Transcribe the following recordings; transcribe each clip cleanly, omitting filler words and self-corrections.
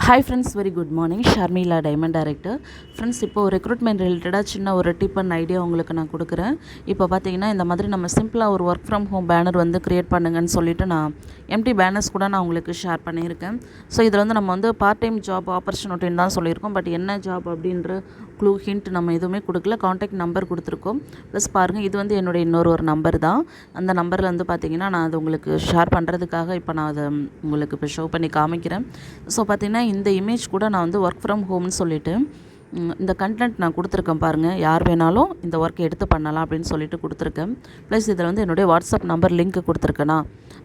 Hi friends, very good morning. Sharmila, diamond director. Friends, இப்போது recruitment ரிலேட்டடாக சின்ன ஒரு டிப் அண்ட் ஐடியா உங்களுக்கு நான் கொடுக்குறேன். இப்போ பார்த்தீங்கன்னா, இந்த மாதிரி நம்ம சிம்பிளாக ஒரு ஒர்க் ஃப்ரம் ஹோம் பேனர் வந்து க்ரியேட் பண்ணுங்கன்னு சொல்லிட்டு நான் எம்டி பேனர்ஸ் கூட நான் உங்களுக்கு ஷேர் பண்ணியிருக்கேன். ஸோ இதில் வந்து நம்ம வந்து பார்ட் டைம் ஜாப் ஆப்பர்ச்சுனிட்டின்னு தான் சொல்லியிருக்கோம். பட் என்ன ஜாப் அப்படின்ற க்ளூ ஹிண்ட் நம்ம எதுவுமே கொடுக்கல. காண்டாக்ட் நம்பர் கொடுத்துருக்கோம். ப்ளஸ் பாருங்கள், இது வந்து என்னுடைய ஒரு நம்பர் தான். அந்த நம்பரில் வந்து பார்த்திங்கன்னா, நான் அது உங்களுக்கு ஷேர் பண்ணுறதுக்காக இப்போ நான் அதை உங்களுக்கு இப்போ ஷோ பண்ணி காமிக்கிறேன். ஸோ பார்த்திங்கன்னா, இந்த இமேஜ் கூட நான் வந்து ஒர்க் ஃப்ரம் ஹோம்னு சொல்லிவிட்டு இந்த கண்டென்ட் நான் கொடுத்துருக்கேன் பாருங்கள். யார் வேணாலும் இந்த ஒர்க்கை எடுத்து பண்ணலாம் அப்படின்னு சொல்லிட்டு கொடுத்துருக்கேன். ப்ளஸ் இதில் வந்து என்னுடைய வாட்ஸ்அப் நம்பர் லிங்க் கொடுத்துருக்கேனா,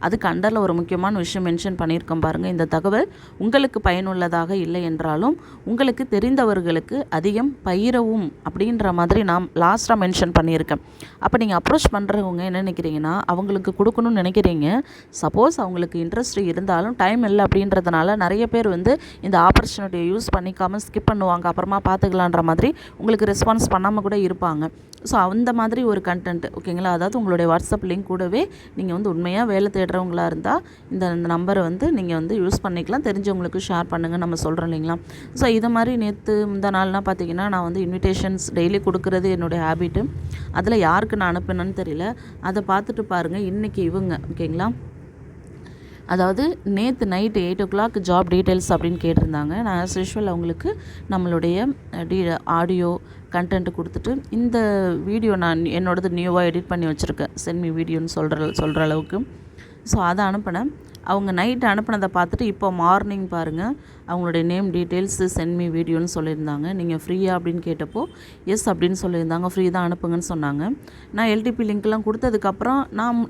அதுக்கு அண்டரில் ஒரு முக்கியமான விஷயம் மென்ஷன் பண்ணியிருக்கேன் பாருங்கள். இந்த தகவல் உங்களுக்கு பயனுள்ளதாக இல்லை என்றாலும் உங்களுக்கு தெரிந்தவர்களுக்கு அதிகம் பயிரவும் அப்படின்ற மாதிரி நான் லாஸ்ட்டாக மென்ஷன் பண்ணியிருக்கேன். அப்போ நீங்கள் அப்ரோச் பண்ணுறவங்க என்ன நினைக்கிறீங்கன்னா, அவங்களுக்கு கொடுக்கணும்னு நினைக்கிறீங்க. சப்போஸ் அவங்களுக்கு இன்ட்ரெஸ்ட் இருந்தாலும் டைம் இல்லை அப்படின்றதுனால நிறைய பேர் வந்து இந்த ஆப்பர்ச்சுனிட்டியை யூஸ் பண்ணிக்காமல் ஸ்கிப் பண்ணுவாங்க. அப்புறமா பார்த்துக்கலான்ற மாதிரி உங்களுக்கு ரெஸ்பான்ஸ் பண்ணாமல் கூட இருப்பாங்க. ஸோ அந்த மாதிரி ஒரு கண்டென்ட், ஓகேங்களா? அதாவது உங்களுடைய வாட்ஸ்அப் லிங்க் கூடவே நீங்கள் வந்து உண்மையாக வேலை தேடுறவங்களா இருந்தால் இந்த நம்பரை வந்து நீங்கள் வந்து யூஸ் பண்ணிக்கலாம். தெரிஞ்சவங்களுக்கு ஷேர் பண்ணுங்கள் நம்ம சொல்கிறோம் இல்லைங்களா? ஸோ இது மாதிரி நேற்று இந்த நாள்னால் பார்த்தீங்கன்னா, நான் வந்து இன்விடேஷன்ஸ் டெய்லி கொடுக்குறது என்னுடைய ஹேபிட்டு. அதில் யாருக்கு நான் அனுப்பினேன்னு தெரியல. அதை பார்த்துட்டு பாருங்கள். இன்றைக்கி இவங்க, ஓகேங்களா? அதாவது நேற்று நைட்டு 8 ஜாப் டீட்டெயில்ஸ் அப்படின்னு கேட்டிருந்தாங்க. நான் ஆஸ் யூஷுவல் அவங்களுக்கு நம்மளுடைய ஆடியோ கண்டென்ட் கொடுத்துட்டு, இந்த வீடியோ நான் என்னோடது நியூவாக எடிட் பண்ணி வச்சுருக்கேன். சென்ட் மீ வீடியோன்னு சொல்கிற அளவுக்கு. ஸோ அதை அனுப்பினேன். அவங்க நைட்டு அனுப்பினதை பார்த்துட்டு இப்போ மார்னிங் பாருங்கள், அவங்களுடைய நேம் டீட்டெயில்ஸு சென்ட் மீ வீடியோன்னு சொல்லியிருந்தாங்க. நீங்கள் ஃப்ரீயா அப்படின்னு கேட்டப்போ எஸ் அப்படின்னு சொல்லியிருந்தாங்க. ஃப்ரீ தான், அனுப்புங்கன்னு சொன்னாங்க. நான் எல்டிபி லிங்க்லாம் கொடுத்ததுக்கப்புறம்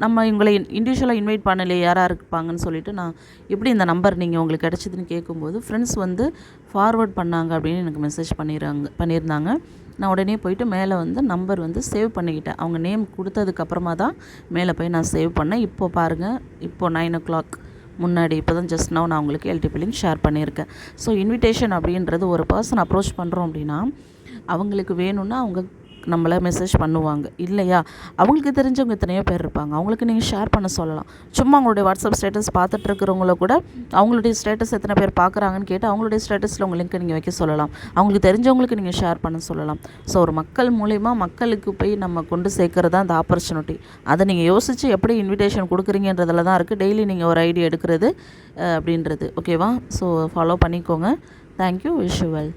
நம்ம இவங்களை இண்டிவிஜுவலாக இன்வைட் பண்ணலையே, யாராக இருப்பாங்கன்னு சொல்லிவிட்டு நான் எப்படி இந்த நம்பர் நீங்கள் உங்களுக்கு கிடச்சிதுன்னு கேட்கும்போது ஃப்ரெண்ட்ஸ் வந்து ஃபார்வர்ட் பண்ணாங்க அப்படின்னு எனக்கு மெசேஜ் பண்ணியிருந்தாங்க. நான் உடனே போயிட்டு மேலே வந்து நம்பர் வந்து சேவ் பண்ணிக்கிட்டேன். அவங்க நேம் கொடுத்ததுக்கப்புறமா தான் மேலே போய் நான் சேவ் பண்ணேன். இப்போ பாருங்கள், இப்போது 9 முன்னாடி இப்போ தான் ஜஸ்ட் நான் உங்களுக்கு எல்டிபி லிங்க் ஷேர் பண்ணியிருக்கேன். ஸோ இன்விடேஷன் அப்படின்றது ஒரு பர்சன் அப்ரோச் பண்ணுறோம் அப்படின்னா அவங்களுக்கு வேணும்னா அவங்க நம்மளை மெசேஜ் பண்ணுவாங்க இல்லையா? அவங்களுக்கு தெரிஞ்சவங்க எத்தனையோ பேர் இருப்பாங்க. அவங்களுக்கு நீங்கள் ஷேர் பண்ண சொல்லலாம். சும்மா அவங்களுடைய வாட்ஸ்அப் ஸ்டேட்டஸ் பார்த்துட்ருக்கிறவங்கள கூட அவங்களுடைய ஸ்டேட்டஸ் எத்தனை பேர் பார்க்குறாங்கன்னு கேட்டு அவங்களுடைய ஸ்டேட்டஸில் உங்கள் லிங்க்கை நீங்கள் வைக்க சொல்லலாம். அவங்களுக்கு தெரிஞ்சவங்களுக்கு நீங்கள் ஷேர் பண்ண சொல்லலாம். ஸோ ஒரு மக்கள் மூலிமா மக்களுக்கு போய் நம்ம கொண்டு சேர்க்கறது தான் அந்த ஆப்பர்ச்சுனிட்டி. அதை நீங்கள் யோசித்து எப்படி இன்விடேஷன் கொடுக்குறீங்கன்றதில் தான் இருக்குது. டெய்லி நீங்கள் ஒரு ஐடியா எடுக்கிறது அப்படின்றது, ஓகேவா? ஸோ ஃபாலோ பண்ணிக்கோங்க. தேங்க்யூ. Wish you well.